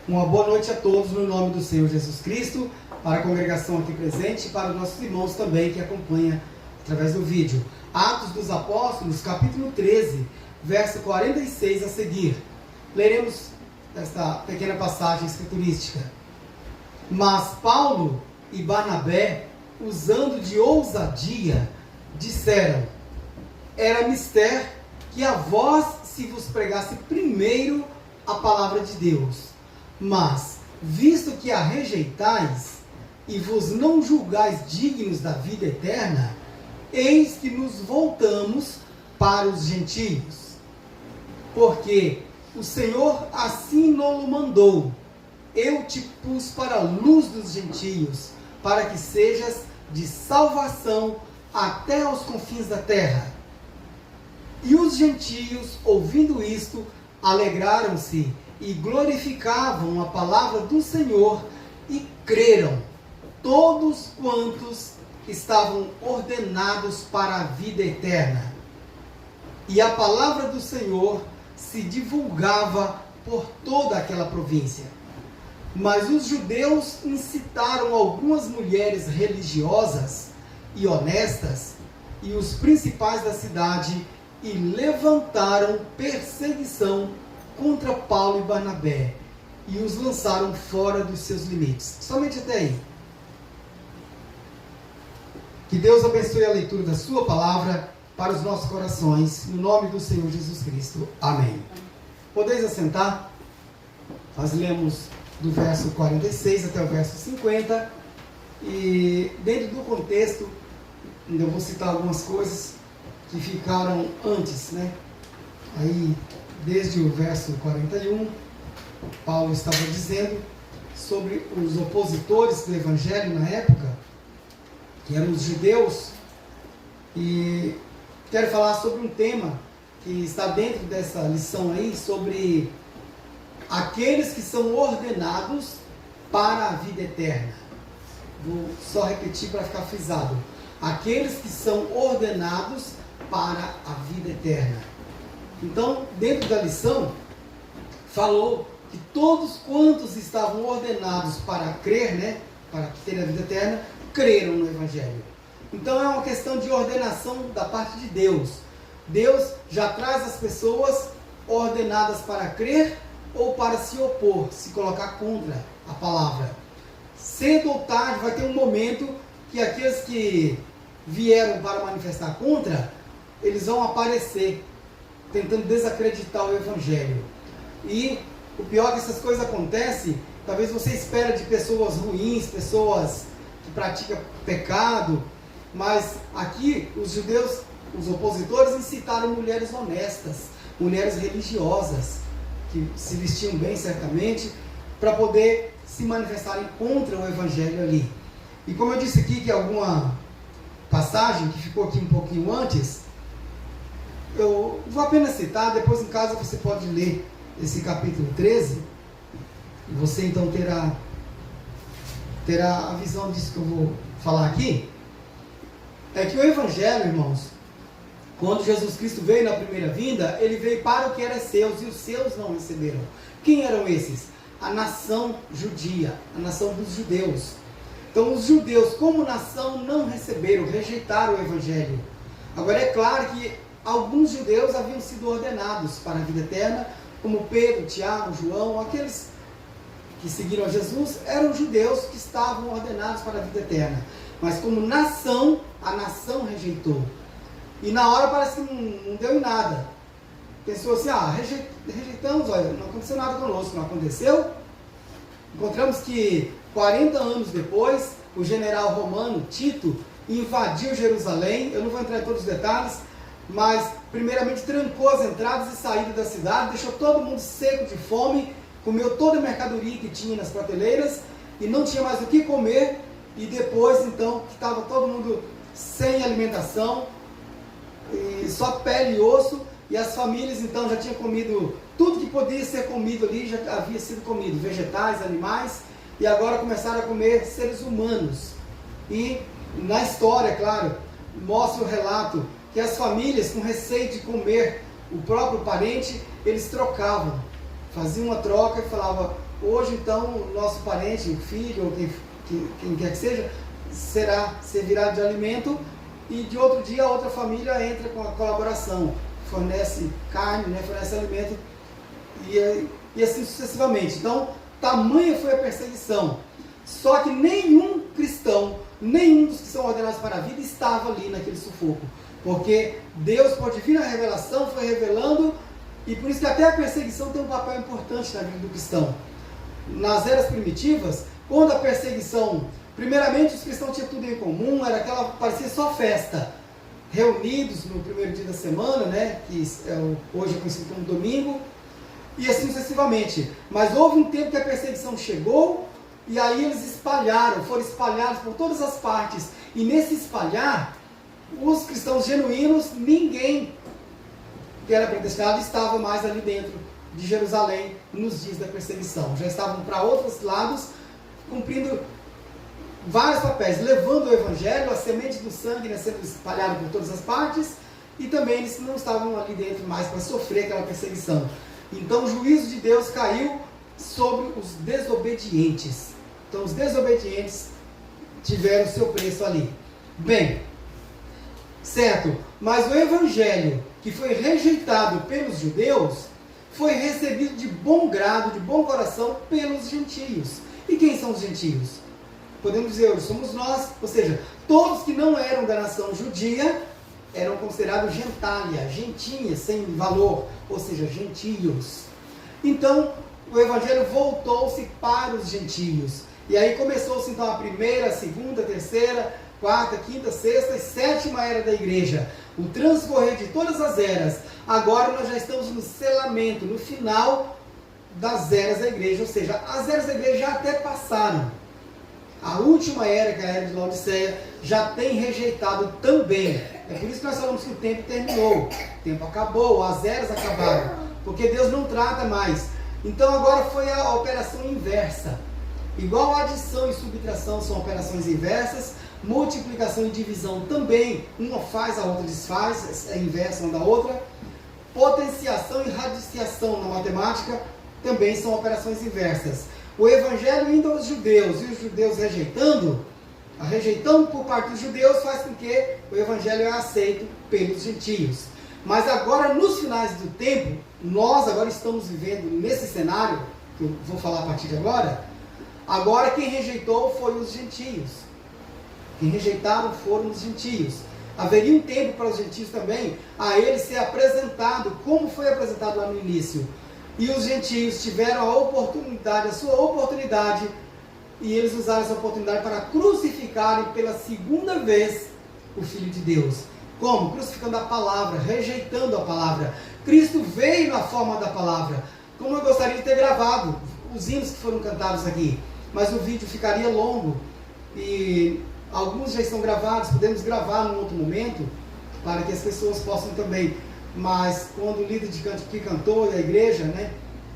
Uma boa noite a todos no nome do Senhor Jesus Cristo, para a congregação aqui presente e para os nossos irmãos também que acompanham através do vídeo. Atos dos Apóstolos, capítulo 13, verso 46 a seguir. Leremos esta pequena passagem escriturística. Mas Paulo e Barnabé, usando de ousadia, disseram: era mister que a vós se vos pregasse primeiro a palavra de Deus. Mas, visto que a rejeitais e vos não julgais dignos da vida eterna, eis que nos voltamos para os gentios. Porque o Senhor assim nos mandou: eu te pus para a luz dos gentios, para que sejas de salvação até aos confins da terra. E os gentios, ouvindo isto, alegraram-se e glorificavam a palavra do Senhor e creram todos quantos estavam ordenados para a vida eterna. E a palavra do Senhor se divulgava por toda aquela província. Mas os judeus incitaram algumas mulheres religiosas e honestas e os principais da cidade e levantaram perseguição contra Paulo e Barnabé e os lançaram fora dos seus limites. Somente até aí. Que Deus abençoe a leitura da sua palavra para os nossos corações, no nome do Senhor Jesus Cristo. Amém. Podeis assentar? Nós lemos do verso 46 até o verso 50 e dentro do contexto eu vou citar algumas coisas que ficaram antes, né? Aí, desde o verso 41, Paulo estava dizendo sobre os opositores do evangelho na época, que eram os judeus, e quero falar sobre um tema que está dentro dessa lição aí, sobre aqueles que são ordenados para a vida eterna. Vou só repetir para ficar frisado. Aqueles que são ordenados para a vida eterna. Então, dentro da lição, falou que todos quantos estavam ordenados para crer, né, para ter a vida eterna, creram no Evangelho. Então, é uma questão de ordenação da parte de Deus. Deus já traz as pessoas ordenadas para crer ou para se opor, se colocar contra a palavra. Cedo ou tarde vai ter um momento que aqueles que vieram para manifestar contra, eles vão aparecer, tentando desacreditar o Evangelho. E o pior é que essas coisas acontecem, talvez você espera de pessoas ruins, pessoas que praticam pecado, mas aqui os judeus, os opositores, incitaram mulheres honestas, mulheres religiosas, que se vestiam bem certamente, para poder se manifestarem contra o Evangelho ali. E como eu disse aqui que alguma passagem que ficou aqui um pouquinho antes, eu vou apenas citar, depois em casa você pode ler esse capítulo 13, e você então terá a visão disso que eu vou falar aqui. É que o Evangelho, irmãos, quando Jesus Cristo veio na primeira vinda, ele veio para o que era seus, e os seus não receberam. Quem eram esses? A nação judia, a nação dos judeus. Então os judeus, como nação, não receberam, rejeitaram o Evangelho. Agora é claro que alguns judeus haviam sido ordenados para a vida eterna, como Pedro, Tiago, João, aqueles que seguiram a Jesus, eram judeus que estavam ordenados para a vida eterna. Mas como nação, a nação rejeitou. E na hora parece que não deu em nada. Pensou assim, rejeitamos, olha, não aconteceu nada conosco, não aconteceu. Encontramos que 40 anos depois, o general romano Tito invadiu Jerusalém. Eu não vou entrar em todos os detalhes, mas primeiramente trancou as entradas e saídas da cidade, deixou todo mundo seco de fome, comeu toda a mercadoria que tinha nas prateleiras e não tinha mais o que comer. E depois, então, que estava todo mundo sem alimentação, e só pele e osso, e as famílias então já tinham comido tudo que podia ser comido ali, já havia sido comido, vegetais, animais, e agora começaram a comer seres humanos. E na história, claro, mostra o relato que as famílias, com receio de comer o próprio parente, eles trocavam. fazia uma troca e falava, hoje então o nosso parente, o filho, ou quem quer que seja, servirá de alimento, e de outro dia a outra família entra com a colaboração, fornece carne, né, fornece alimento, e assim sucessivamente. Então, tamanha foi a perseguição. Só que nenhum cristão, nenhum dos que são ordenados para a vida estava ali naquele sufoco. Porque Deus, por divina revelação, foi revelando, e por isso que até a perseguição tem um papel importante na vida do cristão. Nas eras primitivas, quando a perseguição, primeiramente os cristãos tinham tudo em comum, parecia só festa. Reunidos no primeiro dia da semana, né, que hoje é conhecido como domingo, e assim sucessivamente. Mas houve um tempo que a perseguição chegou, e aí eles foram espalhados por todas as partes. E nesse espalhar, os cristãos genuínos, ninguém que era predestinado estava mais ali dentro de Jerusalém nos dias da perseguição. Já estavam para outros lados, cumprindo vários papéis, levando o evangelho, a semente do sangue, né, sendo espalhado por todas as partes, e também eles não estavam ali dentro mais para sofrer aquela perseguição. Então o juízo de Deus caiu sobre os desobedientes. Então os desobedientes tiveram o seu preço ali. Bem, certo, mas o evangelho que foi rejeitado pelos judeus foi recebido de bom grado, de bom coração pelos gentios. E quem são os gentios? Podemos dizer, hoje somos nós, ou seja, todos que não eram da nação judia eram considerados gentalia, gentinhas, sem valor, ou seja, gentios. Então, o evangelho voltou-se para os gentios. E aí começou-se então a primeira, a segunda, a terceira, quarta, quinta, sexta e sétima era da igreja. O transcorrer de todas as eras. Agora nós já estamos no selamento, no final das eras da igreja, ou seja, as eras da igreja já até passaram. A última era, que é a era de Laodiceia, já tem rejeitado também. É por isso que nós falamos que o tempo terminou, o tempo acabou, as eras acabaram, porque Deus não trata mais. Então agora foi a operação inversa. Igual a adição e subtração são operações inversas, multiplicação e divisão também, uma faz, a outra desfaz, é inversa uma da outra. Potenciação e radiciação na matemática também são operações inversas. O evangelho indo aos judeus e os judeus rejeitando, a rejeitão por parte dos judeus faz com que o evangelho é aceito pelos gentios. Mas agora, nos finais do tempo, nós agora estamos vivendo nesse cenário, que eu vou falar a partir de agora. Agora quem rejeitou foi os gentios. Quem rejeitaram foram os gentios. Haveria um tempo para os gentios também, a ele ser apresentado, como foi apresentado lá no início. E os gentios tiveram a oportunidade, a sua oportunidade, e eles usaram essa oportunidade para crucificarem pela segunda vez o Filho de Deus. Como? Crucificando a palavra, rejeitando a palavra. Cristo veio na forma da palavra. Como eu gostaria de ter gravado os hinos que foram cantados aqui, mas o vídeo ficaria longo, e alguns já estão gravados, podemos gravar num outro momento, para que as pessoas possam também. Mas quando o líder de canto que cantou da igreja, né,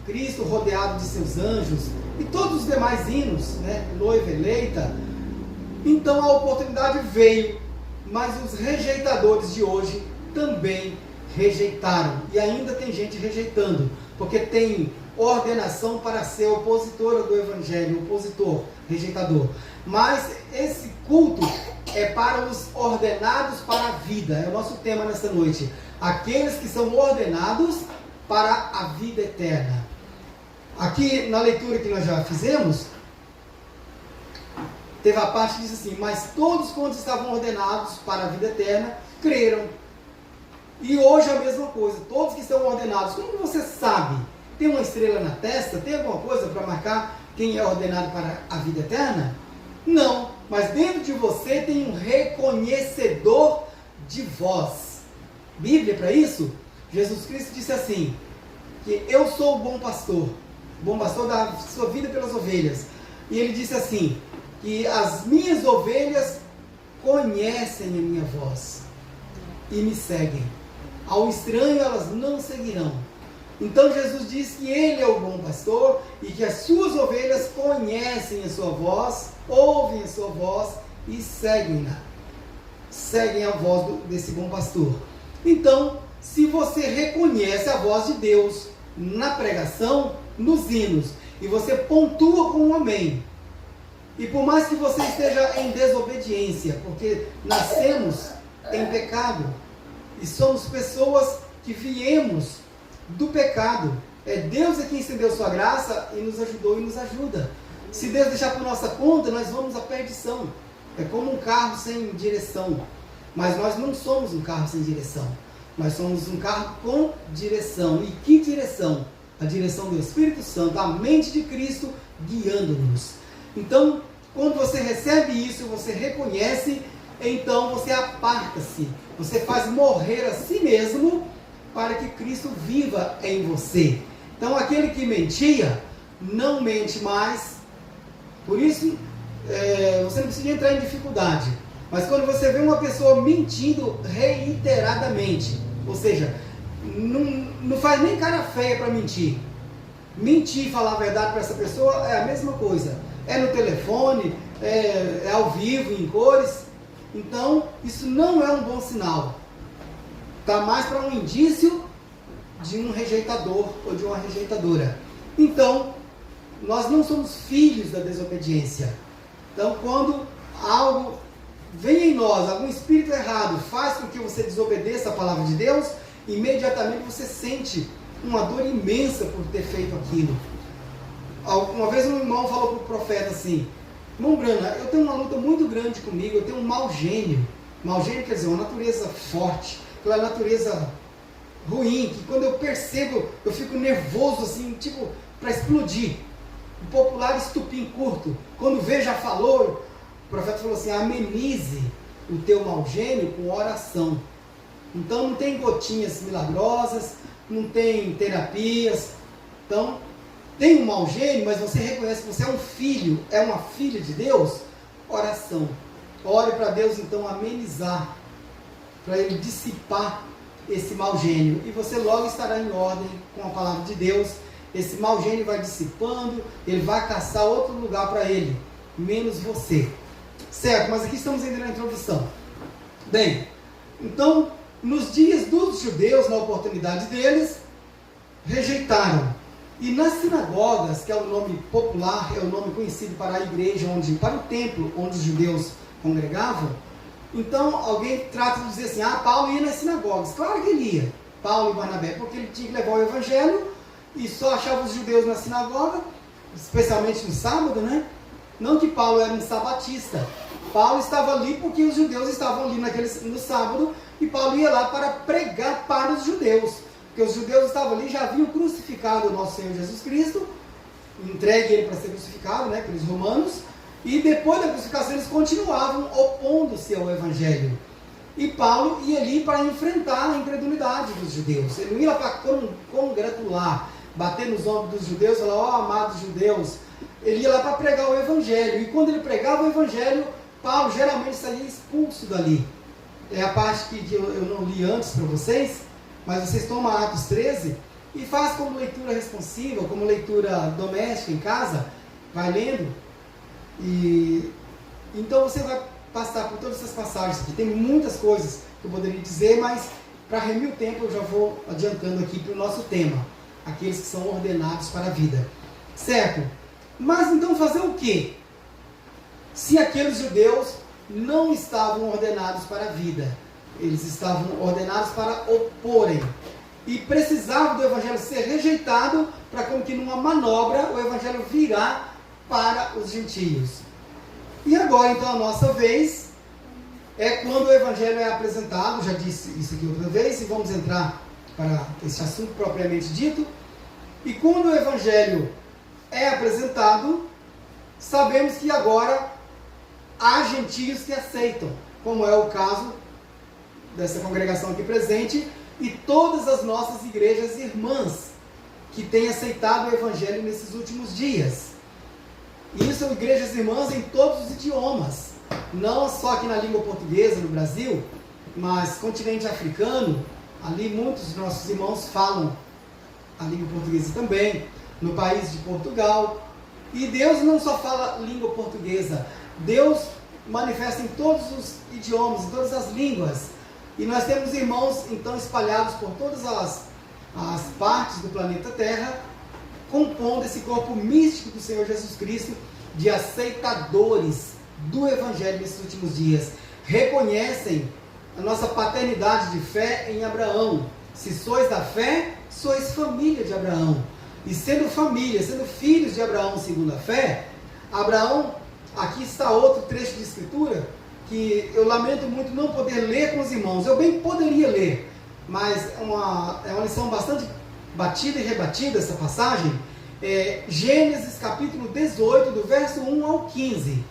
Cristo rodeado de seus anjos, e todos os demais hinos, né, noiva eleita, então a oportunidade veio, mas os rejeitadores de hoje também rejeitaram, e ainda tem gente rejeitando, porque tem ordenação para ser opositora do evangelho, opositor, rejeitador. Mas esse culto é para os ordenados para a vida, é o nosso tema nessa noite. Aqueles que são ordenados para a vida eterna. Aqui na leitura que nós já fizemos, teve a parte que diz assim: mas todos quantos estavam ordenados para a vida eterna, creram. E hoje a mesma coisa, todos que estão ordenados. Como você sabe? Tem uma estrela na testa? Tem alguma coisa para marcar quem é ordenado para a vida eterna? Não, mas dentro de você tem um reconhecedor de voz. Bíblia para isso? Jesus Cristo disse assim, que eu sou o bom pastor dá sua vida pelas ovelhas. E ele disse assim, que as minhas ovelhas conhecem a minha voz e me seguem. Ao estranho elas não seguirão. Então Jesus diz que ele é o bom pastor e que as suas ovelhas conhecem a sua voz, ouvem a sua voz e seguem-na. Seguem a voz desse bom pastor. Então, se você reconhece a voz de Deus, na pregação, nos hinos, e você pontua com um amém. E por mais que você esteja em desobediência, porque nascemos em pecado, e somos pessoas que viemos do pecado, Deus é quem estendeu sua graça e nos ajudou e nos ajuda. Se Deus deixar por nossa conta, nós vamos à perdição. É como um carro sem direção. Mas nós não somos um carro sem direção. Nós somos um carro com direção. E que direção? A direção do Espírito Santo, a mente de Cristo guiando-nos. Então, quando você recebe isso, você reconhece, então você aparta-se. Você faz morrer a si mesmo para que Cristo viva em você. Então, aquele que mentia, não mente mais. Por isso, você não precisa entrar em dificuldade. Mas quando você vê uma pessoa mentindo reiteradamente, ou seja, não faz nem cara feia para mentir. Mentir e falar a verdade para essa pessoa é a mesma coisa. É no telefone, é ao vivo, em cores. Então, isso não é um bom sinal. Está mais para um indício de um rejeitador ou de uma rejeitadora. Então, nós não somos filhos da desobediência. Então, quando algo vem em nós, algum espírito errado faz com que você desobedeça a palavra de Deus, imediatamente você sente uma dor imensa por ter feito aquilo. Uma vez um irmão falou para o profeta assim: irmão Brana, eu tenho uma luta muito grande comigo, eu tenho um mau gênio. Mau gênio quer dizer uma natureza forte, aquela natureza ruim, que quando eu percebo, eu fico nervoso assim, tipo, para explodir. O popular estupim curto. Quando vê, já falou. O profeta falou assim: amenize o teu mau gênio com oração. Então não tem gotinhas milagrosas, não tem terapias. Então, tem um mau gênio, mas você reconhece que você é um filho, é uma filha de Deus. Oração. Ore para Deus então amenizar, para Ele dissipar esse mau gênio. E você logo estará em ordem com a palavra de Deus. Esse mau gênio vai dissipando, ele vai caçar outro lugar para ele, menos você. Certo, mas aqui estamos ainda na introdução. Bem, então, nos dias dos judeus, na oportunidade deles, rejeitaram. E nas sinagogas, que é o nome popular, é o nome conhecido para a igreja, para o templo onde os judeus congregavam, então alguém trata de dizer assim: Paulo ia nas sinagogas. Claro que ele ia, Paulo e Barnabé, porque ele tinha que levar o evangelho, e só achava os judeus na sinagoga, especialmente no sábado, né? Não que Paulo era um sabatista. Paulo estava ali porque os judeus estavam ali no sábado, e Paulo ia lá para pregar para os judeus. Porque os judeus estavam ali, já haviam crucificado o nosso Senhor Jesus Cristo, entregue ele para ser crucificado, né, pelos romanos, e depois da crucificação eles continuavam opondo-se ao evangelho. E Paulo ia ali para enfrentar a incredulidade dos judeus. Ele não ia lá para congratular, bater nos ombros dos judeus e falar: ó, amados judeus. Ele ia lá para pregar o evangelho. E quando ele pregava o evangelho, Paulo geralmente saía expulso dali. É a parte que eu não li antes para vocês, mas vocês tomam Atos 13 e faz como leitura responsiva, como leitura doméstica em casa, vai lendo. E então você vai passar por todas essas passagens aqui. Tem muitas coisas que eu poderia dizer, mas para remir o tempo eu já vou adiantando aqui para o nosso tema: aqueles que são ordenados para a vida. Certo? Mas então fazer o quê? Se aqueles judeus não estavam ordenados para a vida, eles estavam ordenados para oporem, e precisavam do evangelho ser rejeitado para como que numa manobra o evangelho virar para os gentios. E agora então a nossa vez é quando o evangelho é apresentado. Já disse isso aqui outra vez, e vamos entrar para esse assunto propriamente dito. E quando o evangelho é apresentado, sabemos que agora há gentios que aceitam, como é o caso dessa congregação aqui presente, e todas as nossas igrejas irmãs que têm aceitado o evangelho nesses últimos dias. E isso são igrejas irmãs em todos os idiomas, não só aqui na língua portuguesa no Brasil, mas continente africano. Ali muitos dos nossos irmãos falam a língua portuguesa também, no país de Portugal. E Deus não só fala língua portuguesa, Deus manifesta em todos os idiomas, em todas as línguas. E nós temos irmãos então espalhados por todas as partes do planeta Terra, compondo esse corpo místico do Senhor Jesus Cristo, de aceitadores do Evangelho nesses últimos dias. Reconhecem a nossa paternidade de fé em Abraão. Se sois da fé, sois família de Abraão. E sendo família, sendo filhos de Abraão segundo a fé, Abraão, aqui está outro trecho de escritura, que eu lamento muito não poder ler com os irmãos. Eu bem poderia ler, mas é uma lição bastante batida e rebatida essa passagem. Gênesis capítulo 18, do verso 1 ao 15.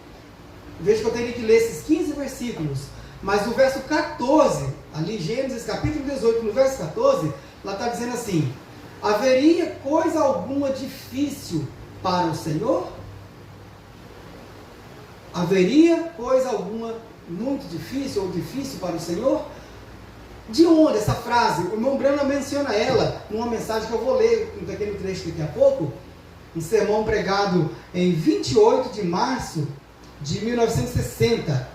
Vejo que eu teria que ler esses 15 versículos, mas no verso 14, ali Gênesis capítulo 18, no verso 14, lá está dizendo assim: haveria coisa alguma difícil para o Senhor? Haveria coisa alguma muito difícil ou difícil para o Senhor? De onde essa frase? O irmão Breno menciona ela numa mensagem que eu vou ler um pequeno trecho daqui a pouco, um sermão pregado em 28 de março de 1960.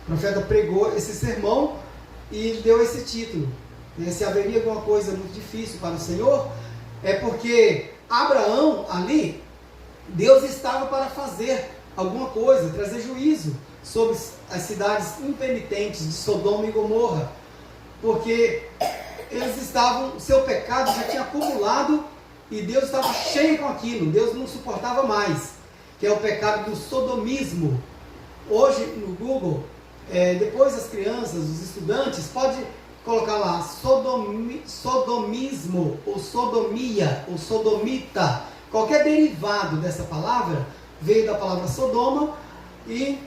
O profeta pregou esse sermão e deu esse título. Se haveria alguma coisa muito difícil para o Senhor, é porque Abraão ali, Deus estava para fazer alguma coisa, trazer juízo sobre as cidades impenitentes de Sodoma e Gomorra, porque eles estavam, seu pecado já tinha acumulado e Deus estava cheio com aquilo. Deus não suportava mais, que é o pecado do sodomismo. Hoje no Google, depois as crianças, os estudantes, pode colocar lá sodomismo, ou sodomia, ou sodomita. Qualquer derivado dessa palavra veio da palavra Sodoma, e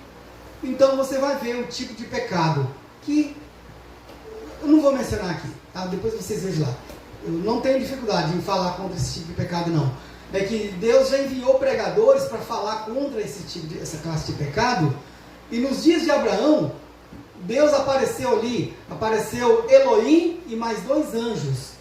então você vai ver o tipo de pecado que eu não vou mencionar aqui, tá? Depois vocês vejam lá. Eu não tenho dificuldade em falar contra esse tipo de pecado, não. É que Deus já enviou pregadores para falar contra essa classe de pecado, e nos dias de Abraão, Deus apareceu ali, apareceu Elohim e mais 2 anjos.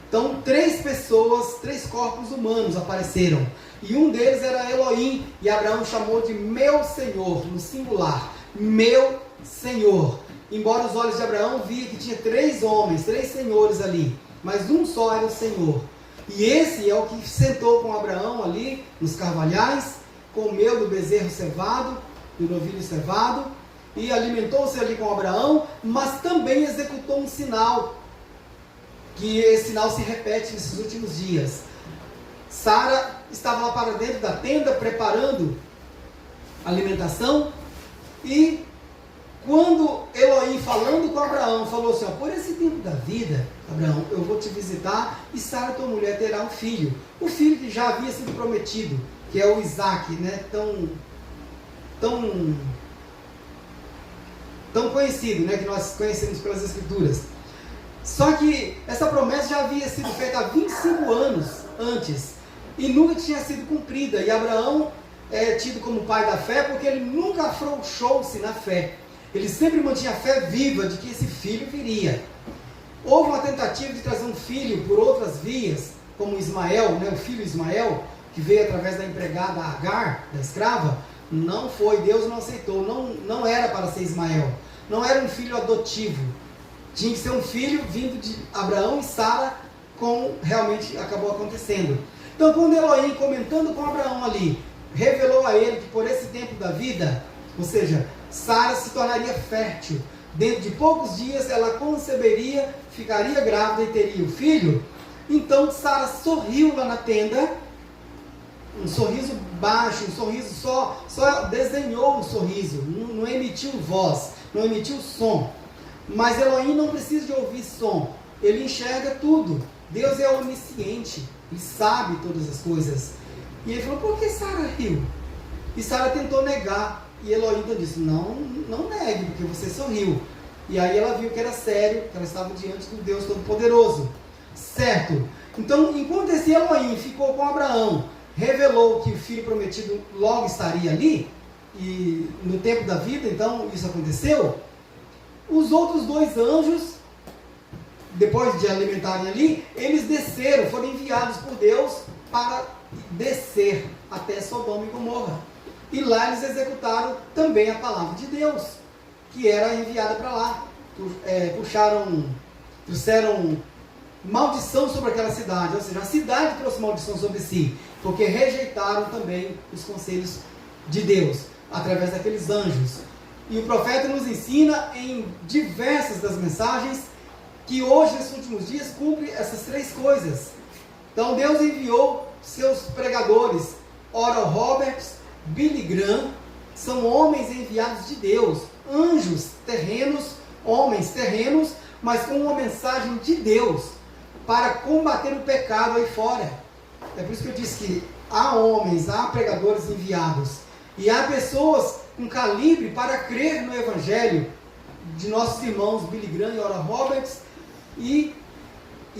Então 3 pessoas, 3 corpos humanos apareceram, e um deles era Elohim, e Abraão chamou de meu Senhor, no singular, meu Senhor. Embora os olhos de Abraão via que tinha 3 homens, 3 senhores ali, mas um só era o Senhor. E esse é o que sentou com Abraão ali nos carvalhais, comeu do bezerro cevado, do novilho cevado, e alimentou-se ali com Abraão, mas também executou um sinal, que esse sinal se repete nesses últimos dias. Sara estava lá para dentro da tenda, preparando a alimentação, e quando Elohim, falando com Abraão, falou assim: por esse tempo da vida, Abraão, eu vou te visitar, e Sara, tua mulher, terá um filho. O filho que já havia sido prometido, que é o Isaac, né? Tão conhecido, né? Que nós conhecemos pelas Escrituras. Só que essa promessa já havia sido feita há 25 anos antes, e nunca tinha sido cumprida. E Abraão é tido como pai da fé, porque ele nunca afrouxou-se na fé. Ele sempre mantinha a fé viva de que esse filho viria. Houve uma tentativa de trazer um filho por outras vias, como Ismael, né, o filho Ismael, que veio através da empregada Agar, da escrava. Não foi, Deus não aceitou, não era para ser Ismael. Não era um filho adotivo. Tinha que ser um filho vindo de Abraão e Sara, como realmente acabou acontecendo. Então, quando Elohim, comentando com Abraão ali, revelou a ele que por esse tempo da vida, ou seja, Sara se tornaria fértil. Dentro de poucos dias ela conceberia, ficaria grávida e teria o filho. Então Sara sorriu lá na tenda, um sorriso baixo, um sorriso só desenhou um sorriso, não emitiu voz, não emitiu som. Mas Elohim não precisa de ouvir som, ele enxerga tudo. Deus é onisciente, ele sabe todas as coisas. E ele falou: por que Sara riu? E Sara tentou negar. E Elohim então disse: não negue, porque você sorriu. E aí ela viu que era sério, que ela estava diante do Deus Todo-Poderoso. Certo? Então, enquanto esse Elohim ficou com Abraão, revelou que o filho prometido logo estaria ali, e no tempo da vida, então, isso aconteceu. Os outros 2 anjos, depois de alimentarem ali, eles desceram, foram enviados por Deus para descer até Sodoma e Gomorra. E lá eles executaram também a palavra de Deus, que era enviada para lá. Trouxeram maldição sobre aquela cidade, ou seja, a cidade trouxe maldição sobre si, porque rejeitaram também os conselhos de Deus, através daqueles anjos. E o profeta nos ensina em diversas das mensagens que hoje, nesses últimos dias, cumpre essas três coisas. Então Deus enviou seus pregadores, Oral Roberts, Billy Graham, são homens enviados de Deus, anjos terrenos, homens terrenos, mas com uma mensagem de Deus, para combater o pecado aí fora. É por isso que eu disse que há homens, há pregadores enviados, e há pessoas com calibre para crer no Evangelho de nossos irmãos Billy Graham e Oral Roberts, e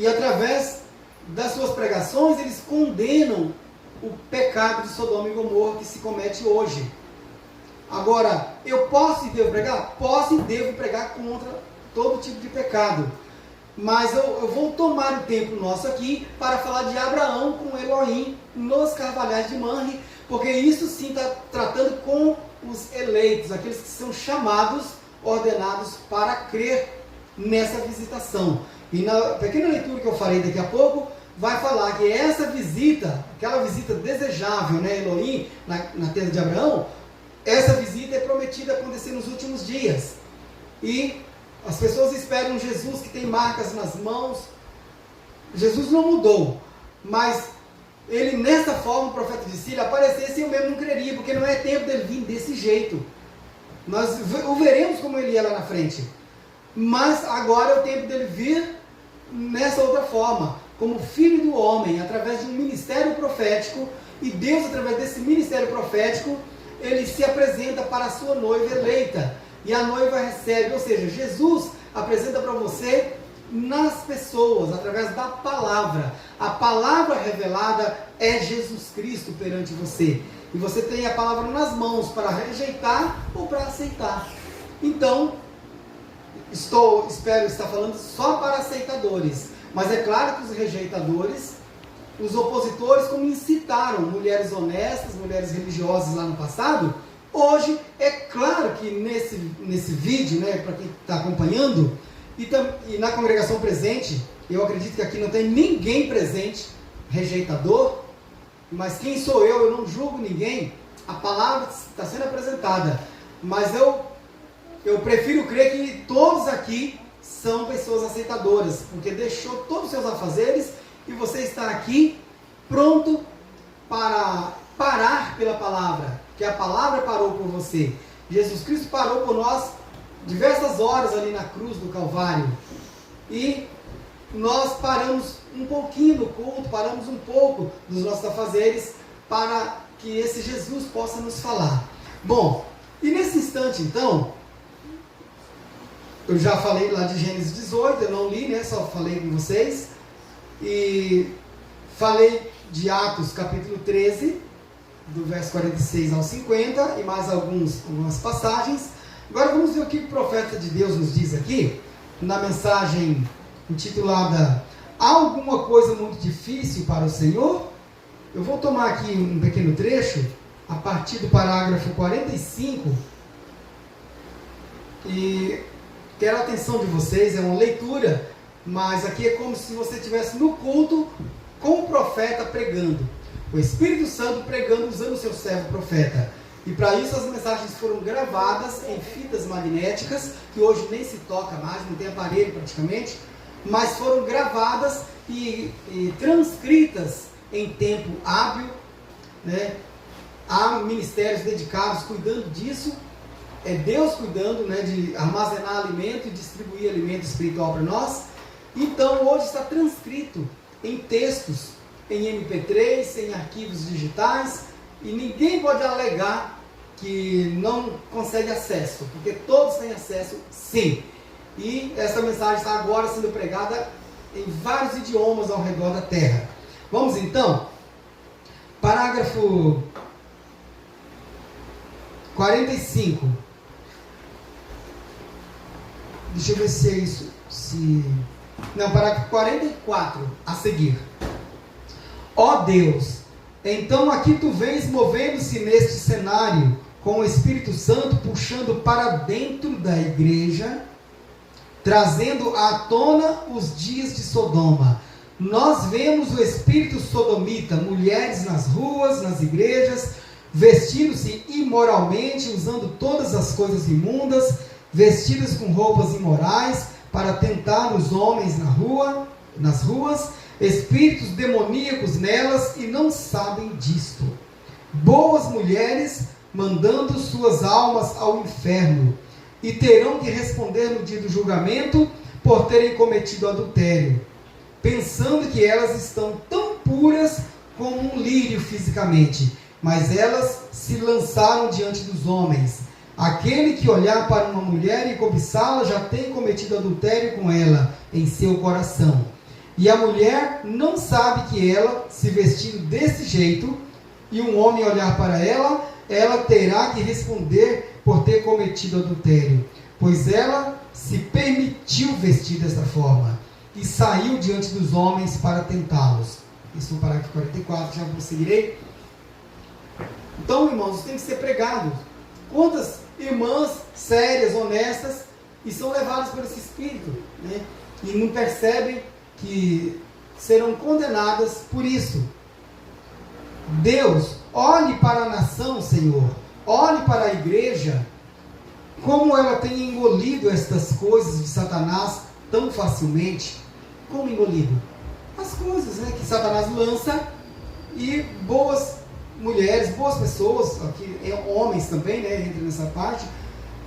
através das suas pregações eles condenam o pecado de Sodoma e Gomorra que se comete hoje. Agora, eu posso e devo pregar? Posso e devo pregar contra todo tipo de pecado. Mas eu vou tomar o tempo nosso aqui para falar de Abraão com Elohim nos Carvalhais de Manre, porque isso sim está tratando com os eleitos, aqueles que são chamados, ordenados para crer nessa visitação. E na pequena leitura que eu farei daqui a pouco, vai falar que essa visita, aquela visita desejável, né, Elohim, na tenda de Abraão, essa visita é prometida acontecer nos últimos dias. E as pessoas esperam Jesus que tem marcas nas mãos. Jesus não mudou, mas ele, nessa forma, o profeta disse, se ele aparecesse, eu mesmo não creria, porque não é tempo dele vir desse jeito. Nós o veremos como ele ia lá na frente. Mas agora é o tempo dele vir nessa outra forma, como filho do homem, através de um ministério profético, e Deus, através desse ministério profético, ele se apresenta para a sua noiva eleita, e a noiva recebe, ou seja, Jesus apresenta para você nas pessoas, através da palavra. A palavra revelada é Jesus Cristo perante você, e você tem a palavra nas mãos para rejeitar ou para aceitar. Então, espero estar falando só para aceitadores, mas é claro que os rejeitadores, os opositores, como incitaram mulheres honestas, mulheres religiosas lá no passado, hoje é claro que nesse vídeo, né, para quem está acompanhando, e na congregação presente, eu acredito que aqui não tem ninguém presente rejeitador, mas quem sou eu não julgo ninguém, a palavra está sendo apresentada, mas eu prefiro crer que todos aqui são pessoas aceitadoras, porque deixou todos os seus afazeres e você está aqui pronto para parar pela palavra, que a palavra parou por você. Jesus Cristo parou por nós diversas horas ali na cruz do Calvário, e nós paramos um pouquinho no culto, paramos um pouco dos nossos afazeres para que esse Jesus possa nos falar. Bom, e nesse instante então, eu já falei lá de Gênesis 18, eu não li, né, só falei com vocês, e falei de Atos capítulo 13, do verso 46 ao 50, e mais algumas passagens. Agora vamos ver o que o profeta de Deus nos diz aqui, na mensagem intitulada Há alguma coisa muito difícil para o Senhor? Eu vou tomar aqui um pequeno trecho, a partir do parágrafo 45, e quero a atenção de vocês, é uma leitura, mas aqui é como se você estivesse no culto com o profeta pregando, o Espírito Santo pregando usando o seu servo profeta. E para isso as mensagens foram gravadas em fitas magnéticas, que hoje nem se toca mais, não tem aparelho praticamente, mas foram gravadas e transcritas em tempo hábil, né? Há ministérios dedicados cuidando disso, é Deus cuidando, né, de armazenar alimento e distribuir alimento espiritual para nós. Então hoje está transcrito em textos, em MP3, em arquivos digitais, e ninguém pode alegar que não consegue acesso, porque todos têm acesso sim. E essa mensagem está agora sendo pregada em vários idiomas ao redor da terra. Vamos então, parágrafo 45. Deixa eu ver se é isso. Não, parágrafo 44 a seguir. Ó Deus, então aqui tu vens movendo-se neste cenário com o Espírito Santo puxando para dentro da igreja trazendo à tona os dias de Sodoma. Nós vemos o espírito sodomita, mulheres nas ruas, nas igrejas, vestindo-se imoralmente, usando todas as coisas imundas, vestidas com roupas imorais, para tentar os homens nas ruas, espíritos demoníacos nelas e não sabem disto. Boas mulheres mandando suas almas ao inferno, e terão que responder no dia do julgamento por terem cometido adultério, pensando que elas estão tão puras como um lírio fisicamente, mas elas se lançaram diante dos homens. Aquele que olhar para uma mulher e cobiçá-la já tem cometido adultério com ela em seu coração. E a mulher não sabe que ela, se vestindo desse jeito, e um homem olhar para ela, ela terá que responder por ter cometido adultério, pois ela se permitiu vestir desta forma e saiu diante dos homens para tentá-los. Isso é o parágrafo 44, já prosseguirei. Então, irmãos, tem que ser pregado. Quantas irmãs sérias, honestas, e são levadas por esse espírito, né? E não percebem que serão condenadas por isso. Deus, olhe para a nação, Senhor, olhe para a igreja, como ela tem engolido estas coisas de Satanás tão facilmente. Como engolido? As coisas, né, que Satanás lança, e boas mulheres, boas pessoas, aqui, homens também, né, entram nessa parte,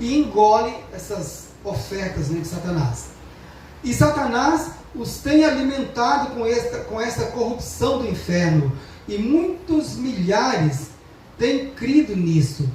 e engole essas ofertas, né, de Satanás. E Satanás os tem alimentado com essa corrupção do inferno, e muitos milhares têm crido nisso.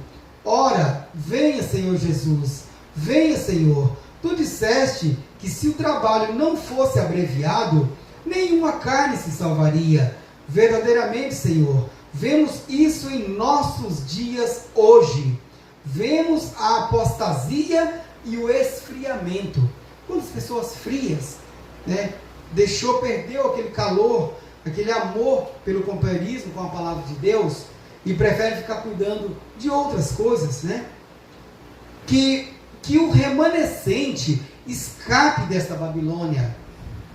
Ora, venha, Senhor Jesus, venha, Senhor. Tu disseste que se o trabalho não fosse abreviado, nenhuma carne se salvaria. Verdadeiramente, Senhor, vemos isso em nossos dias hoje. Vemos a apostasia e o esfriamento. Quantas pessoas frias, né? Perdeu aquele calor, aquele amor pelo companheirismo com a palavra de Deus, e prefere ficar cuidando de outras coisas, né? Que o remanescente escape desta Babilônia.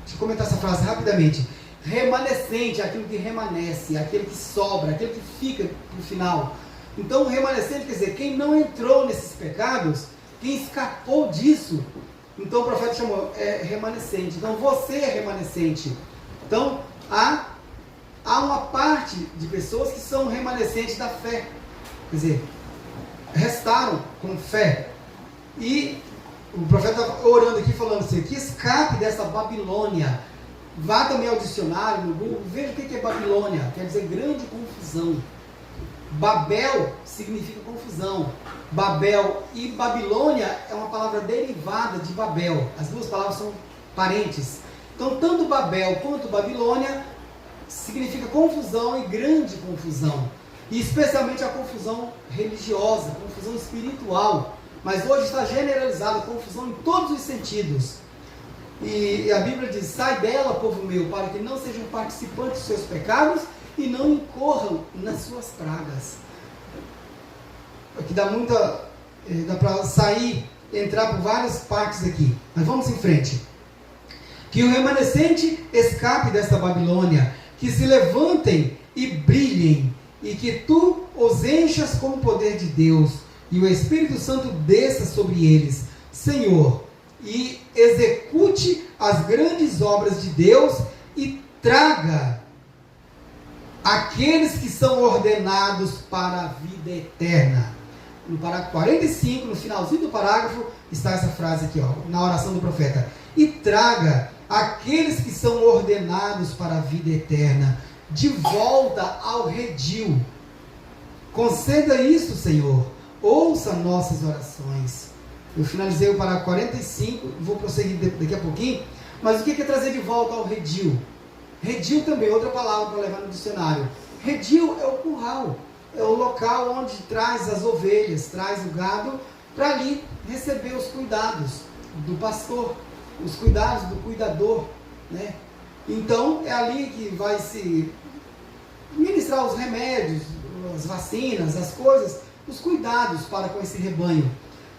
Deixa eu comentar essa frase rapidamente. Remanescente é aquilo que remanesce, aquele que sobra, aquele que fica no final. Então, o remanescente quer dizer, quem não entrou nesses pecados, quem escapou disso. Então, o profeta chamou remanescente. Então, você é remanescente. Então, há uma parte de pessoas que são remanescentes da fé. Quer dizer, restaram com fé. E o profeta está orando aqui, falando assim, que escape dessa Babilônia. Vá também ao dicionário, no Google, veja o que é Babilônia. Quer dizer grande confusão. Babel significa confusão. Babel e Babilônia é uma palavra derivada de Babel. As duas palavras são parentes. Então, tanto Babel quanto Babilônia significa confusão e grande confusão. E especialmente a confusão religiosa, confusão espiritual. Mas hoje está generalizada a confusão em todos os sentidos. E a Bíblia diz, sai dela, povo meu, para que não sejam participantes dos seus pecados e não incorram nas suas pragas. Aqui dá para sair, entrar por várias partes aqui. Mas vamos em frente. Que o remanescente escape desta Babilônia, que se levantem e brilhem, e que tu os enchas com o poder de Deus, e o Espírito Santo desça sobre eles, Senhor, e execute as grandes obras de Deus, e traga aqueles que são ordenados para a vida eterna. No parágrafo 45, no finalzinho do parágrafo, está essa frase aqui, na oração do profeta. E traga aqueles que são ordenados para a vida eterna de volta ao redil. Conceda isso, Senhor. Ouça nossas orações. Eu finalizei o parágrafo 45, vou prosseguir daqui a pouquinho. Mas o que é trazer de volta ao redil? Redil também, outra palavra para levar no dicionário. Redil é o curral, é o local onde traz as ovelhas, traz o gado, para ali receber os cuidados do pastor, os cuidados do cuidador, né? Então, é ali que vai se ministrar os remédios, as vacinas, as coisas, os cuidados para com esse rebanho.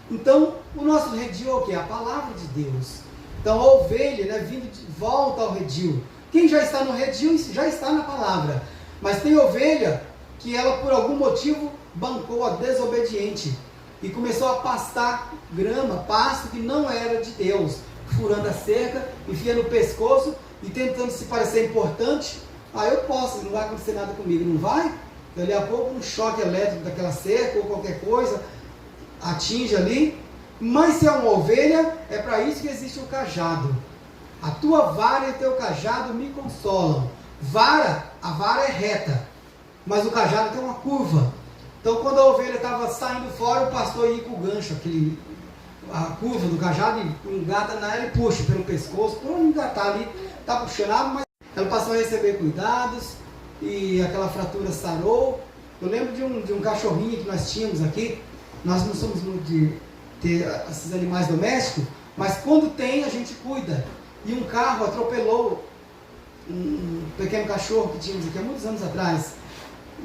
Então, o nosso redil é o quê? A palavra de Deus. Então a ovelha, né, vindo de volta ao redil. Quem já está no redil já está na palavra. Mas tem ovelha que ela por algum motivo bancou a desobediente e começou a pastar grama, pasto que não era de Deus, furando a cerca, enfiando o pescoço e tentando se parecer importante. Eu posso, não vai acontecer nada comigo, não vai? Dali a pouco um choque elétrico daquela cerca ou qualquer coisa atinge ali. Mas se é uma ovelha, é para isso que existe o cajado. A tua vara e o teu cajado me consolam. A vara é reta, mas o cajado tem uma curva. Então quando a ovelha estava saindo fora, o pastor ia com o gancho, a curva do cajado, e engata nela e puxa pelo pescoço, por engatar ali, está puxando, mas ela passou a receber cuidados, e aquela fratura sarou. Eu lembro de um cachorrinho que nós tínhamos aqui. Nós não somos muito de ter esses animais domésticos, mas quando tem a gente cuida. E um carro atropelou um pequeno cachorro que tínhamos aqui há muitos anos atrás.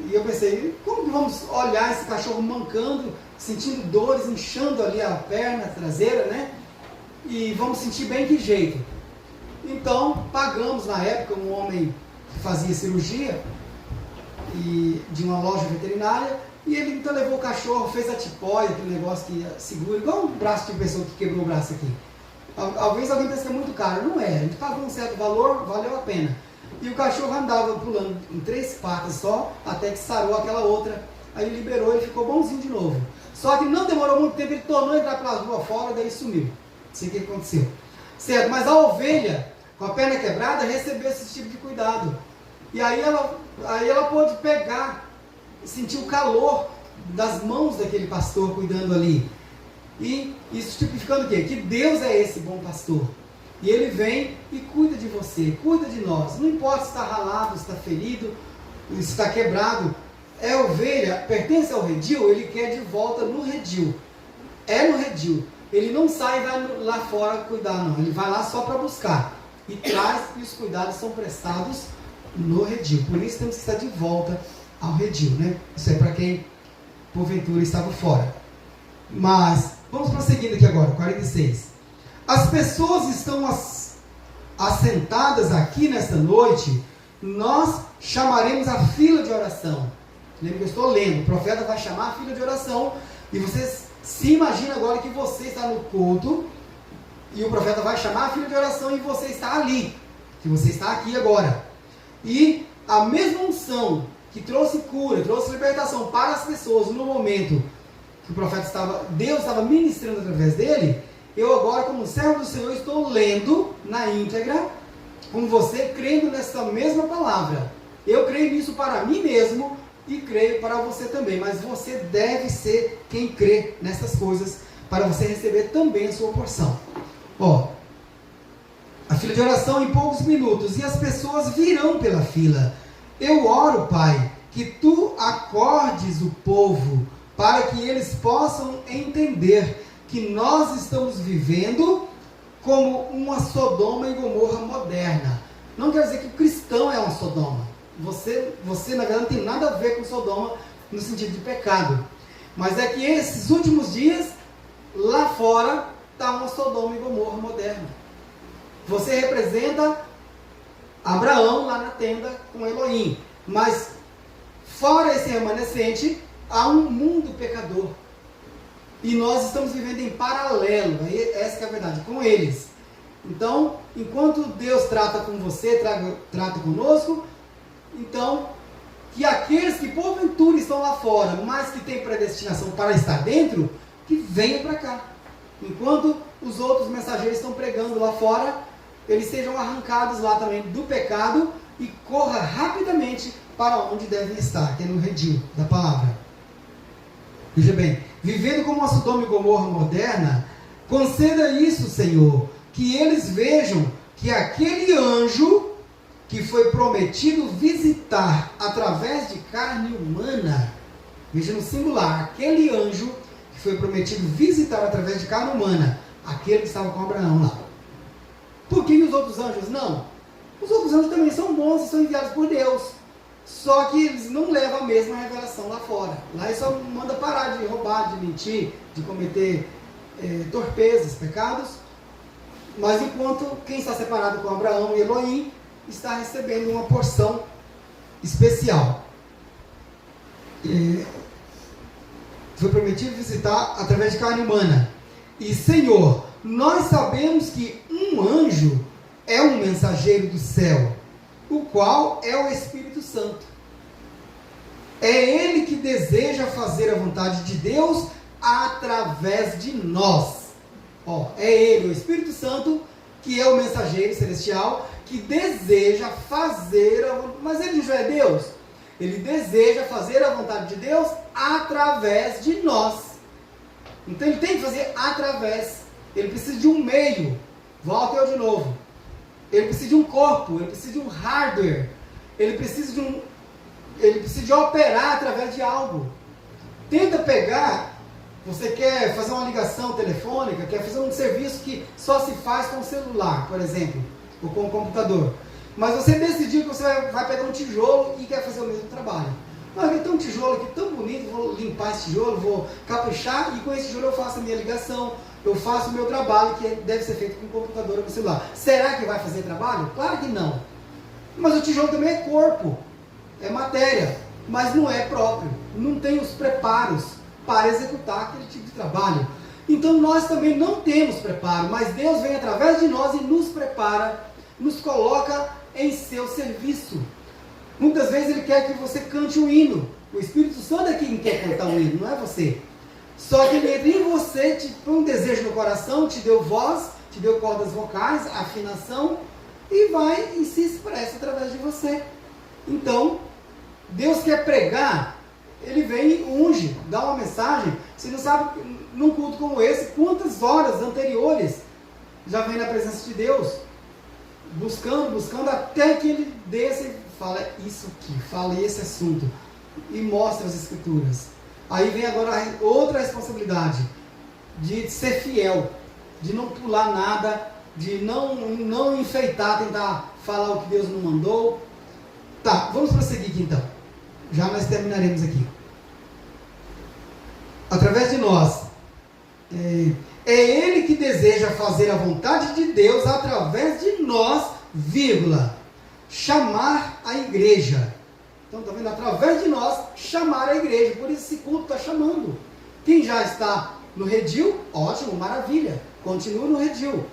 E eu pensei, como que vamos olhar esse cachorro mancando, sentindo dores, inchando ali a perna traseira, né? E vamos sentir bem que jeito. Então pagamos na época um homem que fazia cirurgia de uma loja veterinária, e ele então levou o cachorro, fez a tipóia, aquele negócio que segura, igual um braço de pessoa que quebrou o braço aqui. Talvez alguém pense que é muito caro, não é, a gente pagou um certo valor, valeu a pena. E o cachorro andava pulando em 3 patas só, até que sarou aquela outra, aí liberou, ele ficou bonzinho de novo. Só que não demorou muito tempo, ele tornou a entrar pela rua fora, daí sumiu. Não sei o que aconteceu. Certo, mas a ovelha, com a perna quebrada, recebeu esse tipo de cuidado. E aí ela pôde pegar, sentir o calor das mãos daquele pastor cuidando ali. E isso tipificando o quê? Que Deus é esse bom pastor. E Ele vem e cuida de você, cuida de nós. Não importa se está ralado, se está ferido, se está quebrado. É ovelha, pertence ao redil, ele quer de volta no redil. É no redil. Ele não sai e vai lá fora cuidar, não. Ele vai lá só para buscar. E traz, e os cuidados são prestados no redil. Por isso temos que estar de volta ao redil, né? Isso é para quem porventura estava fora. Mas vamos prosseguindo aqui agora, 46. As pessoas estão assentadas aqui nesta noite, nós chamaremos a fila de oração. Lembra que eu estou lendo, o profeta vai chamar a fila de oração, e vocês se imaginam agora que você está no culto, e o profeta vai chamar a fila de oração, e você está ali, que você está aqui agora. E a mesma unção que trouxe cura, trouxe libertação para as pessoas no momento que o profeta Deus estava ministrando através dele, eu agora, como servo do Senhor, estou lendo na íntegra, com você, crendo nessa mesma palavra. Eu creio nisso para mim mesmo e creio para você também, mas você deve ser quem crê nessas coisas, para você receber também a sua porção. A fila de oração em poucos minutos, e as pessoas virão pela fila. Eu oro, Pai, que Tu acordes o povo, para que eles possam entender que nós estamos vivendo como uma Sodoma e Gomorra moderna. Não quer dizer que o cristão é uma Sodoma. Você na verdade, não tem nada a ver com Sodoma no sentido de pecado. Mas é que esses últimos dias, lá fora, está uma Sodoma e Gomorra moderna. Você representa Abraão lá na tenda com Elohim. Mas fora esse remanescente, há um mundo pecador. E nós estamos vivendo em paralelo, essa que é a verdade, com eles. Então, enquanto Deus trata com você, trata conosco, então, que aqueles que porventura estão lá fora, mas que têm predestinação para estar dentro, que venham para cá. Enquanto os outros mensageiros estão pregando lá fora, eles sejam arrancados lá também do pecado e corra rapidamente para onde devem estar, que é no redil da palavra. Veja bem, vivendo como uma Sodoma e Gomorra moderna, conceda isso, Senhor, que eles vejam que aquele anjo que foi prometido visitar através de carne humana, veja no singular, aquele anjo que foi prometido visitar através de carne humana, aquele que estava com Abraão lá. Por que os outros anjos não? Os outros anjos também são bons e são enviados por Deus. Só que eles não levam a mesma revelação lá fora. Lá ele só manda parar de roubar, de mentir, de cometer torpezas, pecados. Mas enquanto quem está separado com Abraão e Elohim está recebendo uma porção especial. Foi prometido visitar através de carne humana. E Senhor, nós sabemos que um anjo é um mensageiro do céu, o qual é o Espírito Santo. É ele que deseja fazer a vontade de Deus através de nós. É ele, o Espírito Santo, que é o mensageiro celestial, que deseja fazer a vontade. Mas ele já é Deus. Ele deseja fazer a vontade de Deus através de nós. Então ele tem que fazer através. Ele precisa de um meio. Volta eu de novo. Ele precisa de um corpo. Ele precisa de um hardware. Ele precisa de operar através de algo. Tenta pegar. Você quer fazer uma ligação telefônica, quer fazer um serviço que só se faz com o celular, por exemplo, ou com o computador. Mas você decidiu que você vai pegar um tijolo e quer fazer o mesmo trabalho. Mas tem um tijolo aqui tão bonito, vou limpar esse tijolo, vou caprichar e com esse tijolo eu faço a minha ligação, eu faço o meu trabalho que deve ser feito com o computador ou com o celular. Será que vai fazer trabalho? Claro que não. Mas o tijolo também é corpo, é matéria, mas não é próprio, não tem os preparos para executar aquele tipo de trabalho. Então nós também não temos preparo, mas Deus vem através de nós e nos prepara, nos coloca em seu serviço. Muitas vezes Ele quer que você cante um hino. O Espírito Santo é quem quer cantar um hino, não é você. Só que Ele entra em você, te põe um desejo no coração, te deu voz, te deu cordas vocais, afinação, e vai e se expressa através de você. Então, Deus quer pregar, Ele vem e unge, dá uma mensagem. Você não sabe, num culto como esse, quantas horas anteriores já vem na presença de Deus, buscando, até que Ele desça e fala isso aqui, fala esse assunto, e mostra as Escrituras. Aí vem agora outra responsabilidade, de ser fiel, de não pular nada, de não enfeitar, tentar falar o que Deus não mandou. Tá, vamos prosseguir aqui então. Já nós terminaremos aqui. Através de nós. É Ele que deseja fazer a vontade de Deus através de nós, vírgula, chamar a igreja. Então, está vendo? Através de nós, chamar a igreja. Por isso esse culto está chamando. Quem já está no redil, ótimo, maravilha. Continua no redil.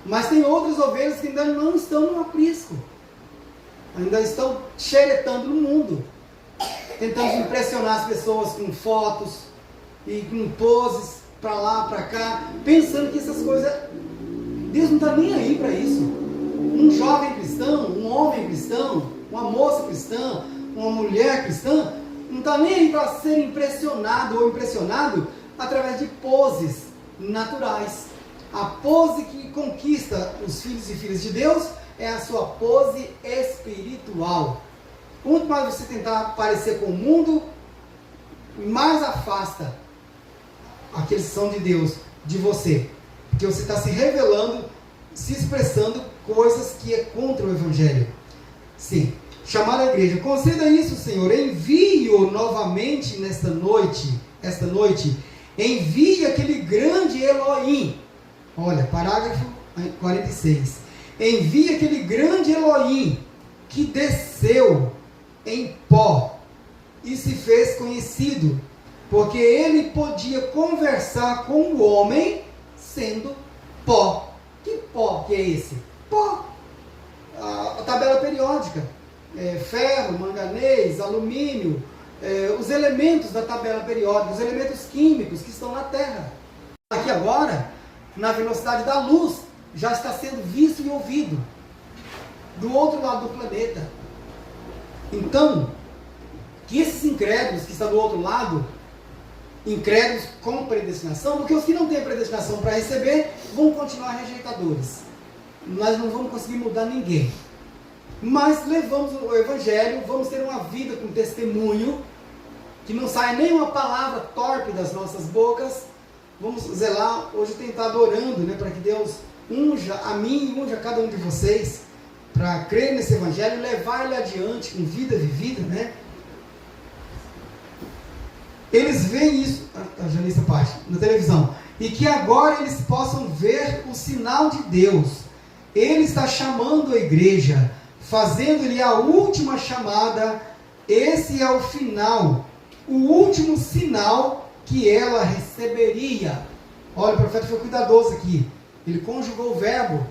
Mas tem outras ovelhas que ainda não estão no aprisco. Ainda estão xeretando no mundo. Tentando impressionar as pessoas com fotos e com poses para lá, para cá, pensando que essas coisas... Deus não está nem aí para isso. Um jovem cristão, um homem cristão, uma moça cristã, uma mulher cristã, não está nem aí para ser impressionado ou impressionado através de poses naturais. A pose que conquista os filhos e filhas de Deus é a sua pose espiritual. Quanto mais você tentar parecer com o mundo, mais afasta aqueles que são de Deus de você. Porque você está se revelando, se expressando coisas que é contra o Evangelho. Sim. Chamar a igreja. Conceda isso, Senhor. Envie-o novamente esta noite. Envie aquele grande Elohim. Olha, parágrafo 46. Envie aquele grande Elohim que desceu em pó e se fez conhecido, porque ele podia conversar com o homem sendo pó. Que pó que é esse? Pó. A tabela periódica. Ferro, manganês, alumínio, os elementos da tabela periódica, os elementos químicos que estão na Terra. Aqui agora, na velocidade da luz, já está sendo visto e ouvido do outro lado do planeta. Então, que esses incrédulos que estão do outro lado, incrédulos com predestinação, porque os que não têm predestinação para receber, vão continuar rejeitadores. Nós não vamos conseguir mudar ninguém. Mas levamos o Evangelho, vamos ter uma vida com testemunho, que não saia nenhuma palavra torpe das nossas bocas. Vamos zelar, hoje tentar adorando, né, para que Deus unja a mim e unja a cada um de vocês, para crer nesse Evangelho e levar ele adiante com vida vivida, né? Eles veem isso, já li essa parte, na televisão, e que agora eles possam ver o sinal de Deus. Ele está chamando a igreja, fazendo-lhe a última chamada. Esse é o final, o último sinal que ela receberia. Olha, o profeta foi cuidadoso aqui. Ele conjugou o verbo.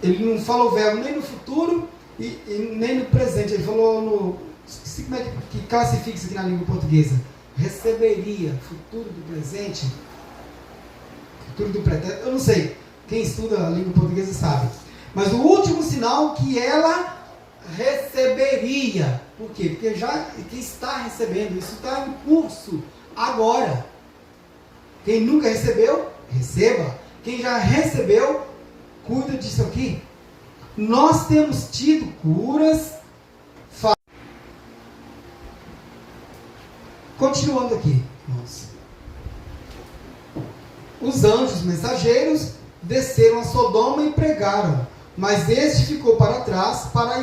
Ele não falou o verbo nem no futuro e nem no presente. Ele falou no... Esqueci como é que classifica isso aqui na língua portuguesa. Receberia, futuro do presente, futuro do pretérito. Eu não sei. Quem estuda a língua portuguesa sabe. Mas o último sinal que ela receberia. Por quê? Porque já quem está recebendo, isso está em curso agora. Quem nunca recebeu, receba. Quem já recebeu, cuida disso aqui. Nós temos tido curas. Continuando aqui, irmãos. Os anjos mensageiros desceram a Sodoma e pregaram, mas este ficou para trás para a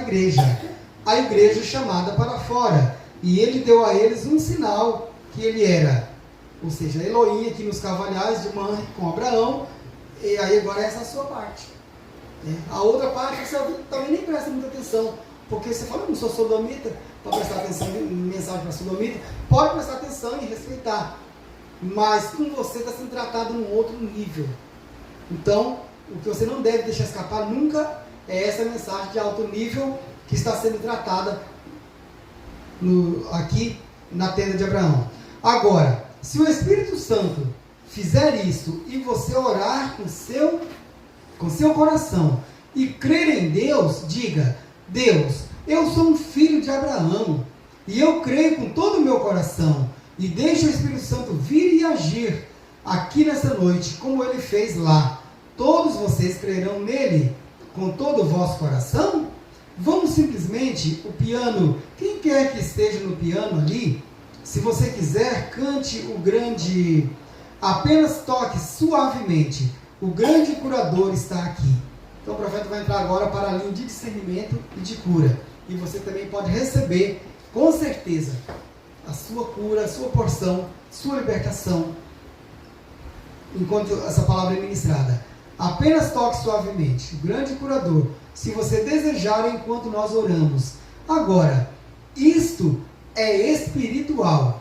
igreja chamada para fora, e ele deu a eles um sinal que ele era, ou seja, Elohim aqui nos cavalhais de Manre com Abraão, e aí agora essa é a sua parte. A outra parte você também nem presta muita atenção, porque você fala, eu não sou sodomita, para prestar atenção em mensagem para sodomita, pode prestar atenção e respeitar, mas com você está sendo tratado num outro nível. Então, o que você não deve deixar escapar nunca é essa mensagem de alto nível que está sendo tratada aqui na tenda de Abraão. Agora, se o Espírito Santo fizer isso e você orar com seu coração e crer em Deus, diga: Deus, eu sou um filho de Abraão e eu creio com todo o meu coração e deixo o Espírito Santo vir e agir aqui nessa noite, como ele fez lá. Todos vocês crerão nele com todo o vosso coração? Vamos simplesmente, o piano, quem quer que esteja no piano ali, se você quiser, cante o grande, apenas toque suavemente, o grande curador está aqui. Então o profeta vai entrar agora para a linha de discernimento e de cura. E você também pode receber, com certeza, a sua cura, a sua porção, sua libertação, enquanto essa palavra é ministrada. Apenas toque suavemente, o grande curador, se você desejar, enquanto nós oramos. Agora, isto é espiritual.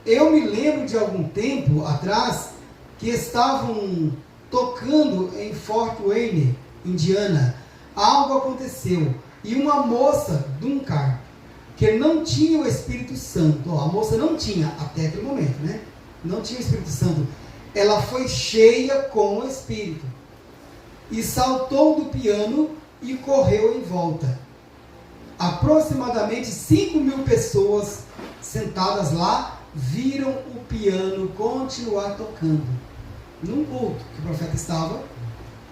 Eu me lembro de algum tempo atrás que estavam tocando em Fort Wayne, Indiana. Algo aconteceu e uma moça, Duncan, que não tinha o Espírito Santo, a moça não tinha, até aquele momento, né? Não tinha o Espírito Santo. Ela foi cheia com o Espírito e saltou do piano e correu em volta. Aproximadamente 5.000 pessoas sentadas lá viram o piano continuar tocando. Num culto que o profeta estava,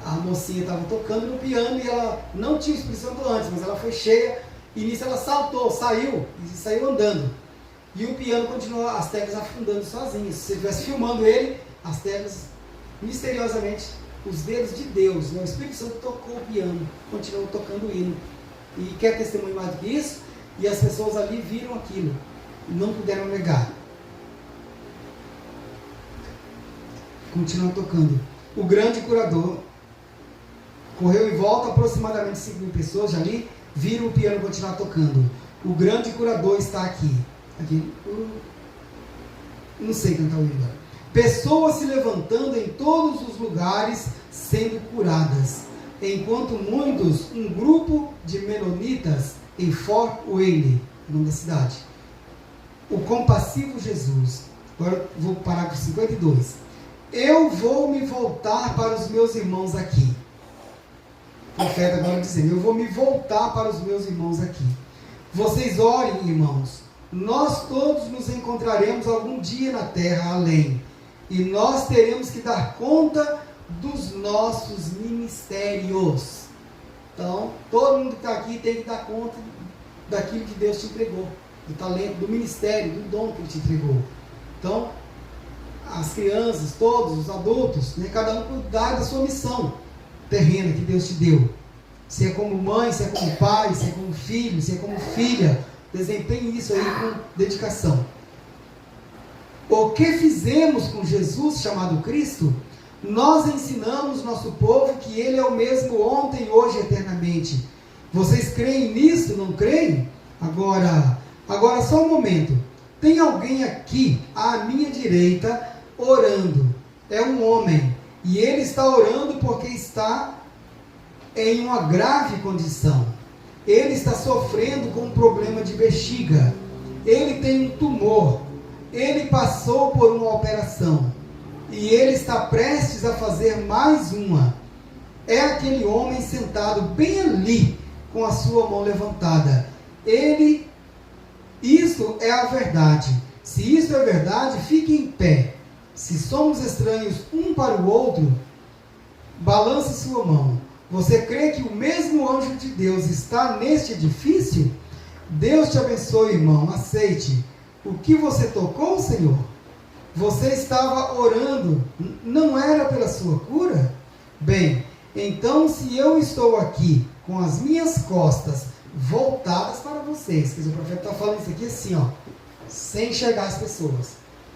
a mocinha estava tocando no piano e ela não tinha o Espírito Santo antes, mas ela foi cheia e nisso ela saltou, saiu andando. E o piano continuou, as teclas afundando sozinhas. Se você estivesse filmando ele, as teclas, misteriosamente, os dedos de Deus, o Espírito Santo tocou o piano, continuou tocando o hino. E quer testemunho mais do que isso? E as pessoas ali viram aquilo, e não puderam negar. Continuam tocando. O grande curador correu em volta, aproximadamente 5.000 pessoas já ali, viram o piano continuar tocando. O grande curador está aqui. Não sei cantar o hino. Pessoas se levantando em todos os lugares, sendo curadas. Enquanto muitos, um grupo de menonitas em Fort Wayne, nome da cidade. O compassivo Jesus. Agora vou parar com 52. Eu vou me voltar para os meus irmãos aqui. O profeta agora dizendo, eu vou me voltar para os meus irmãos aqui. Vocês orem, irmãos. Nós todos nos encontraremos algum dia na terra além. E nós teremos que dar conta dos nossos ministérios. Então, todo mundo que está aqui tem que dar conta daquilo que Deus te entregou. Do talento, do ministério, do dom que Ele te entregou. Então, as crianças, todos, os adultos, né, cada um cuidar da sua missão terrena que Deus te deu. Se é como mãe, se é como pai, se é como filho, se é como filha, desempenhe isso aí com dedicação. O que fizemos com Jesus, chamado Cristo? Nós ensinamos nosso povo que Ele é o mesmo ontem, hoje e eternamente. Vocês creem nisso, não creem? Agora só um momento. Tem alguém aqui, à minha direita, orando. É um homem. E ele está orando porque está em uma grave condição. Ele está sofrendo com um problema de bexiga. Ele tem um tumor. Ele passou por uma operação. E ele está prestes a fazer mais uma. É aquele homem sentado bem ali, com a sua mão levantada. Isso é a verdade. Se isso é verdade, fique em pé. Se somos estranhos um para o outro, balance sua mão. Você crê que o mesmo anjo de Deus está neste edifício? Deus te abençoe, irmão. Aceite. O que você tocou, Senhor? Você estava orando. Não era pela sua cura? Bem, então se eu estou aqui com as minhas costas voltadas para vocês, quer dizer, o profeta está falando isso aqui assim, ó, sem enxergar as pessoas,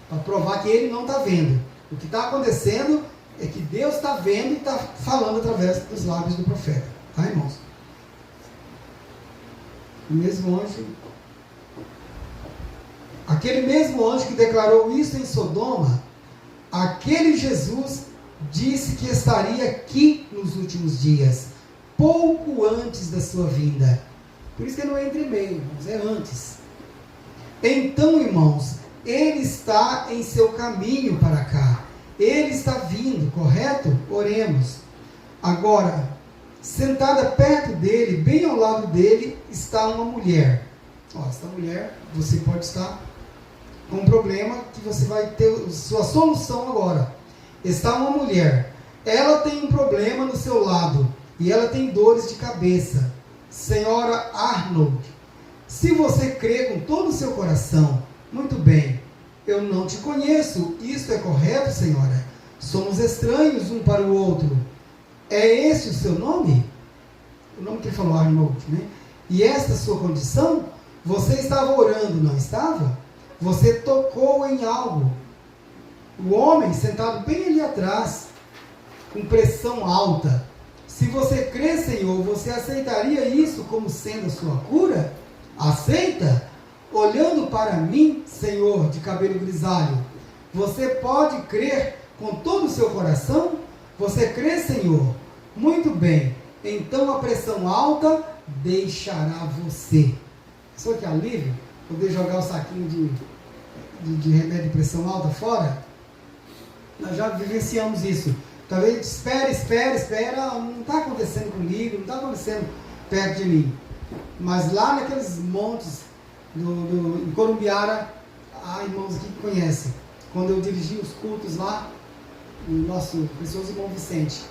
para provar que ele não está vendo. O que está acontecendo é que Deus está vendo e está falando através dos lábios do profeta. Tá, irmãos? O mesmo anjo, aquele mesmo anjo que declarou isso em Sodoma, aquele Jesus disse que estaria aqui nos últimos dias, pouco antes da sua vinda. Por isso que não é entre meio, irmãos, é antes. Então, irmãos, ele está em seu caminho para cá. Ele está vindo, correto? Oremos. Agora, sentada perto dele, bem ao lado dele, está uma mulher. Esta mulher, você pode estar com um problema que você vai ter sua solução agora. Está uma mulher. Ela tem um problema no seu lado e ela tem dores de cabeça. Senhora Arnold, se você crê com todo o seu coração, muito bem, eu não te conheço, isto é correto, senhora? Somos estranhos um para o outro. É esse o seu nome? O nome que ele falou, Arnold, né? E esta sua condição? Você estava orando, não estava? Você tocou em algo. O homem sentado bem ali atrás, com pressão alta. Se você crê, Senhor, você aceitaria isso como sendo a sua cura? Aceita? Olhando para mim, Senhor, de cabelo grisalho, você pode crer com todo o seu coração? Você crê, Senhor? Muito bem. Então a pressão alta deixará você. Só que alívio? Poder jogar o saquinho de remédio de pressão alta fora? Nós já vivenciamos isso. Talvez espera, não está acontecendo comigo, não está acontecendo perto de mim. Mas lá naqueles montes em Corumbiara, há irmãos aqui que conhecem. Quando eu dirigi os cultos lá, o nosso precioso irmão Vicente.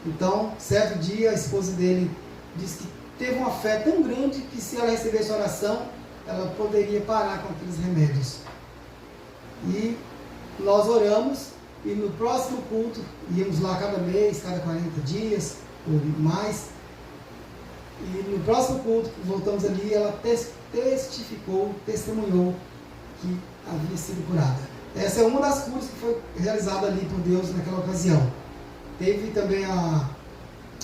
Então, certo dia, a esposa dele disse que teve uma fé tão grande que se ela recebesse oração, ela poderia parar com aqueles remédios. E nós oramos. E no próximo culto, íamos lá cada mês, cada 40 dias, ou mais. E no próximo culto, voltamos ali, ela testemunhou que havia sido curada. Essa é uma das curas que foi realizada ali por Deus naquela ocasião. Teve também a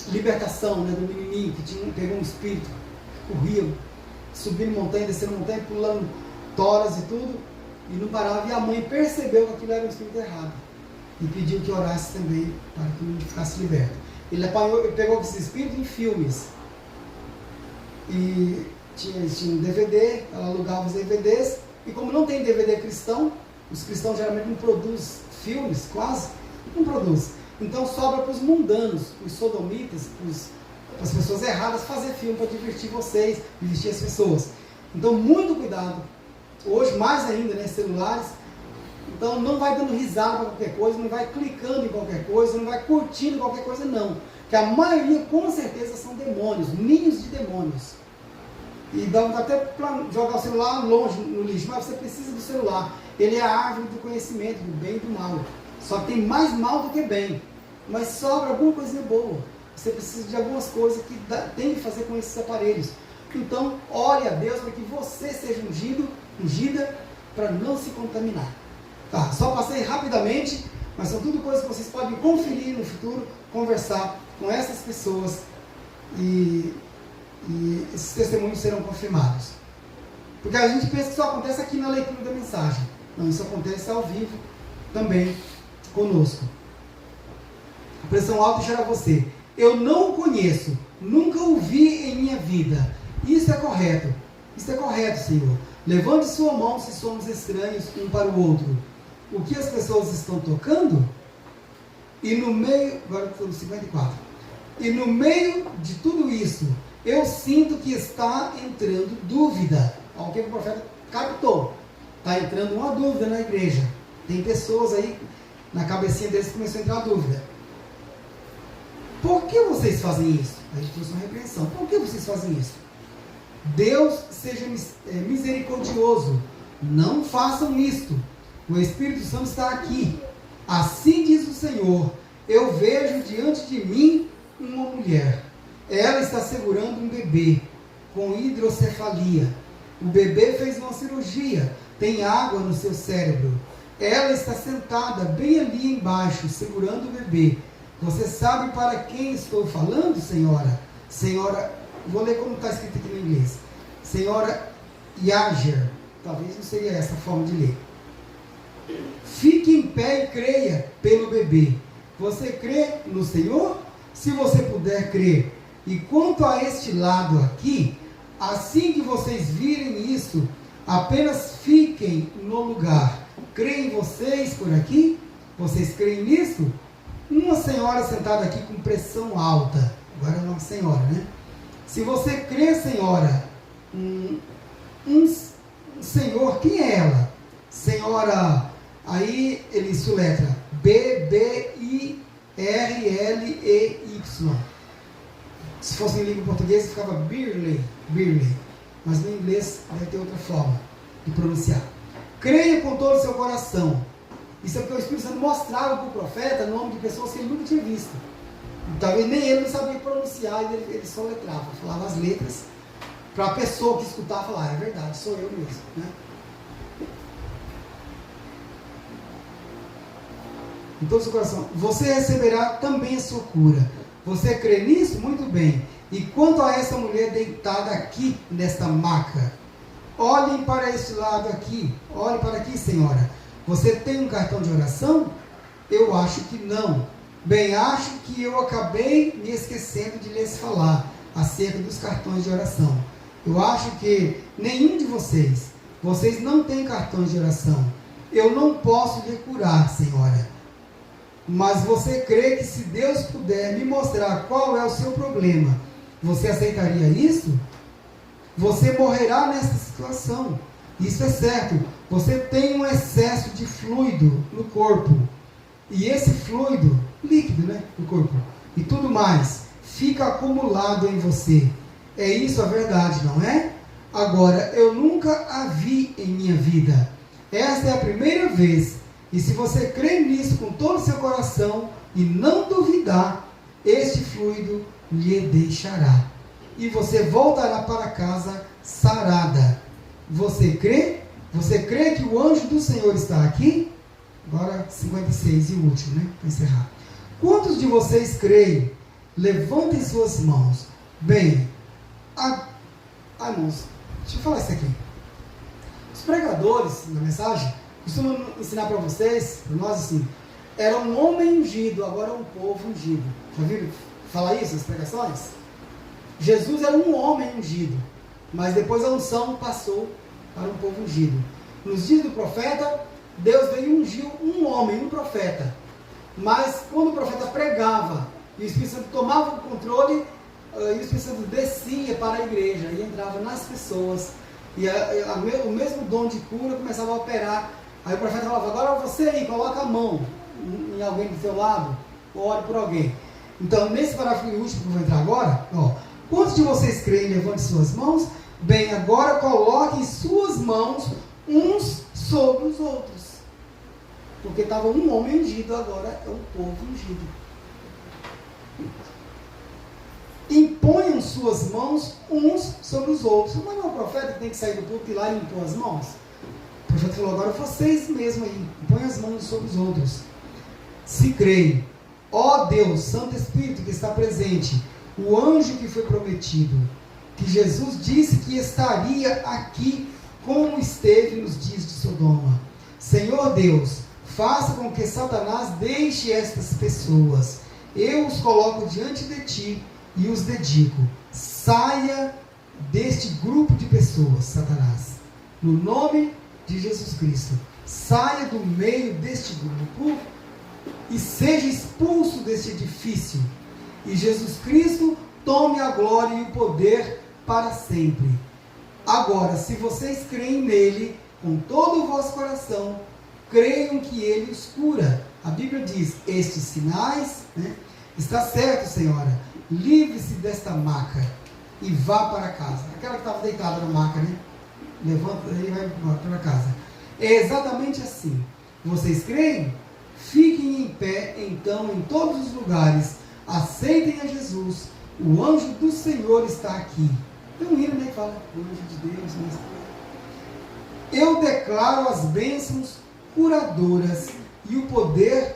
libertação, né, do menininho que pegou um espírito, que corria, subindo montanha, descendo montanha, pulando toras e tudo, e não parava. E a mãe percebeu que aquilo era um espírito errado. E pediu que orasse também para que o menino ficasse liberto. Ele pegou esse espírito em filmes. E tinha um DVD, ela alugava os DVDs. E como não tem DVD cristão, os cristãos geralmente não produzem filmes, quase, não produzem. Então sobra para os mundanos, para os sodomitas, para as pessoas erradas fazer filme para divertir vocês, divertir as pessoas. Então muito cuidado. Hoje mais ainda, né, celulares. Então não vai dando risada para qualquer coisa, não vai clicando em qualquer coisa, não vai curtindo qualquer coisa, não. Que a maioria com certeza são demônios, ninhos de demônios. E dá até para jogar o celular longe no lixo, mas você precisa do celular. Ele é a árvore do conhecimento, do bem e do mal. Só que tem mais mal do que bem. Mas sobra alguma coisinha boa. Você precisa de algumas coisas que tem que fazer com esses aparelhos. Então, ore a Deus para que você seja ungida para não se contaminar. Tá, só passei rapidamente, mas são tudo coisas que vocês podem conferir no futuro, conversar com essas pessoas e esses testemunhos serão confirmados. Porque a gente pensa que só acontece aqui na leitura da mensagem. Não, isso acontece ao vivo também conosco. A pressão alta gera você. Eu não o conheço, nunca o vi em minha vida. Isso é correto. Isso é correto, Senhor. Levante sua mão se somos estranhos um para o outro. O que as pessoas estão tocando? E no meio, agora estou no 54. E no meio de tudo isso, eu sinto que está entrando dúvida. O que o profeta captou? Está entrando uma dúvida na igreja. Tem pessoas aí, na cabecinha deles, que começou a entrar dúvida. Por que vocês fazem isso? A gente trouxe uma repreensão. Por que vocês fazem isso? Deus seja misericordioso. Não façam isto. O Espírito Santo está aqui. Assim diz o Senhor. Eu vejo diante de mim uma mulher. Ela está segurando um bebê com hidrocefalia. O bebê fez uma cirurgia. Tem água no seu cérebro. Ela está sentada bem ali embaixo, segurando o bebê. Você sabe para quem estou falando, senhora? Senhora, vou ler como está escrito aqui no inglês. Senhora Yager. Talvez não seria essa a forma de ler. Fique em pé e creia pelo bebê. Você crê no Senhor? Se você puder crer. E quanto a este lado aqui, assim que vocês virem isso, apenas fiquem no lugar. Creem vocês por aqui? Vocês creem nisso? Uma senhora sentada aqui com pressão alta. Agora é uma senhora, né? Se você crê, senhora, senhor, quem é ela? Senhora, aí ele soletra B-B-I-R-L-E-Y. Se fosse em língua portuguesa, ficava Birley. Mas no inglês deve ter outra forma de pronunciar. Creia com todo o seu coração. Isso é porque o Espírito Santo mostrava para o profeta nome de pessoas que ele nunca tinha visto. Talvez nem ele não sabia pronunciar, e ele só letrava, falava as letras, para a pessoa que escutar falar, é verdade, sou eu mesmo. Né? Em todo o seu coração. Você receberá também a sua cura. Você crê nisso? Muito bem. E quanto a essa mulher deitada aqui, nesta maca, olhem para este lado aqui. Olhe para aqui, senhora. Você tem um cartão de oração? Eu acho que não. Bem, acho que eu acabei me esquecendo de lhes falar acerca dos cartões de oração. Eu acho que nenhum de vocês não têm cartões de oração. Eu não posso lhe curar, senhora. Mas você crê que se Deus puder me mostrar qual é o seu problema, você aceitaria isso? Você morrerá nessa situação. Isso é certo. Você tem um excesso de fluido no corpo. E esse fluido, líquido, né, no corpo, e tudo mais, fica acumulado em você. É isso a verdade, não é? Agora, eu nunca a vi em minha vida. Esta é a primeira vez. E se você crê nisso com todo o seu coração e não duvidar, este fluido lhe deixará. E você voltará para casa sarada. Você crê? Você crê que o anjo do Senhor está aqui? Agora 56 e o último, né? Para encerrar. Quantos de vocês creem? Levantem suas mãos. Bem, irmãos, deixa eu falar isso aqui. Os pregadores na mensagem costumam ensinar para vocês, para nós assim, era um homem ungido, agora é um povo ungido. Já viram falar isso nas pregações? Jesus era um homem ungido, mas depois a unção passou para um povo ungido. Nos dias do profeta, Deus veio e ungiu um homem, um profeta. Mas quando o profeta pregava, e o Espírito Santo tomava o controle, e o Espírito Santo descia para a igreja e entrava nas pessoas, e o mesmo dom de cura começava a operar. Aí o profeta falava, agora você aí, coloca a mão em alguém do seu lado, ou ore por alguém. Então, nesse parágrafo último que eu vou entrar agora, quantos de vocês creem? Levante suas mãos. Bem, agora coloquem suas mãos uns sobre os outros. Porque estava um homem ungido, agora é um povo ungido. Imponham suas mãos uns sobre os outros. Mas não é o profeta que tem que sair do púlpito e ir lá e impor as mãos? O profeta falou, agora vocês mesmos aí, põem as mãos sobre os outros. Se creem, ó Deus, Santo Espírito que está presente, o anjo que foi prometido, que Jesus disse que estaria aqui como esteve nos dias de Sodoma. Senhor Deus, faça com que Satanás deixe estas pessoas. Eu os coloco diante de ti e os dedico. Saia deste grupo de pessoas, Satanás. No nome de Jesus Cristo. Saia do meio deste grupo e seja expulso deste edifício. E Jesus Cristo tome a glória e o poder para sempre. Agora, se vocês creem nele com todo o vosso coração, creiam que ele os cura. A Bíblia diz, estes sinais, né? Está certo, senhora, livre-se desta maca e vá para casa. Aquela que estava deitada na maca, né? Levanta e vai para casa. É exatamente assim. Vocês creem? Fiquem em pé, então, em todos os lugares. Aceitem a Jesus. O anjo do Senhor está aqui. Tem um hino, né, que fala, o anjo de Deus. Mas... eu declaro as bênçãos curadoras e o poder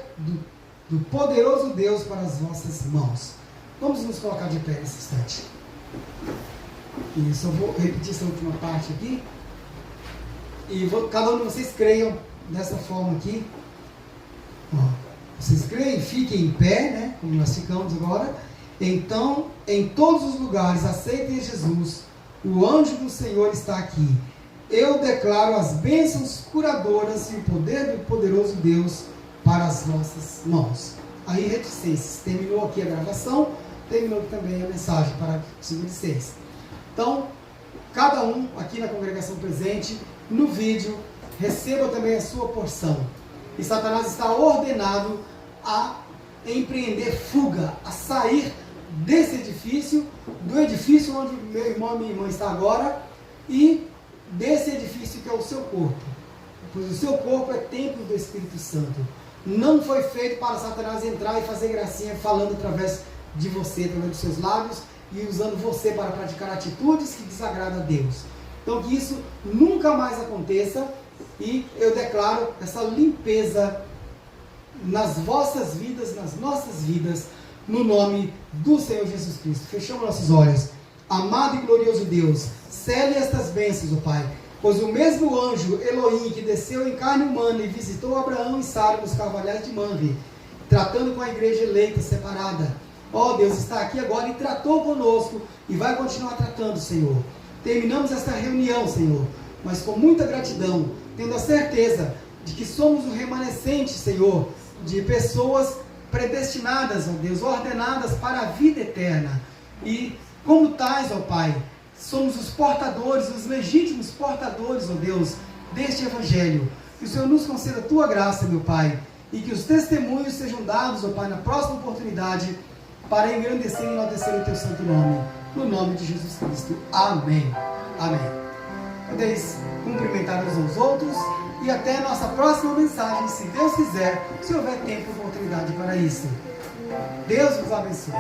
do poderoso Deus para as vossas mãos. Vamos nos colocar de pé nesse instante. Isso, eu vou repetir essa última parte aqui. E cada um de vocês creiam dessa forma aqui. Ó, vocês creem? Fiquem em pé, né? Como nós ficamos agora. Então, em todos os lugares, aceitem Jesus. O anjo do Senhor está aqui. Eu declaro as bênçãos curadoras e o poder do poderoso Deus para as nossas mãos. Aí, reticências. Terminou aqui a gravação. Terminou também a mensagem para os 56. Então, cada um aqui na congregação presente, no vídeo, receba também a sua porção. E Satanás está ordenado a empreender fuga, a sair desse edifício, do edifício onde meu irmão e minha irmã estão agora, e desse edifício que é o seu corpo. Pois o seu corpo é templo do Espírito Santo. Não foi feito para Satanás entrar e fazer gracinha falando através de você, através dos seus lábios, e usando você para praticar atitudes que desagradam a Deus. Então que isso nunca mais aconteça, e eu declaro essa limpeza nas vossas vidas, nas nossas vidas, no nome do Senhor Jesus Cristo. Fechamos nossos olhos. Amado e glorioso Deus, cele estas bênçãos, ó Pai, pois o mesmo anjo Elohim que desceu em carne humana e visitou Abraão e Sara nos carvalhais de Mamre, tratando com a igreja eleita, separada, ó Deus, está aqui agora e tratou conosco e vai continuar tratando, Senhor. Terminamos esta reunião, Senhor, mas com muita gratidão, tendo a certeza de que somos um remanescente, Senhor, de pessoas predestinadas, ó Deus, ordenadas para a vida eterna. E como tais, ó Pai, somos os portadores, os legítimos portadores, ó Deus, deste Evangelho. Que o Senhor nos conceda a Tua graça, meu Pai, e que os testemunhos sejam dados, ó Pai, na próxima oportunidade, para engrandecer e enaltecer o Teu santo nome. No nome de Jesus Cristo. Amém. Amém. Podeis cumprimentar uns aos outros e até a nossa próxima mensagem, se Deus quiser, se houver tempo e oportunidade para isso. Deus vos abençoe.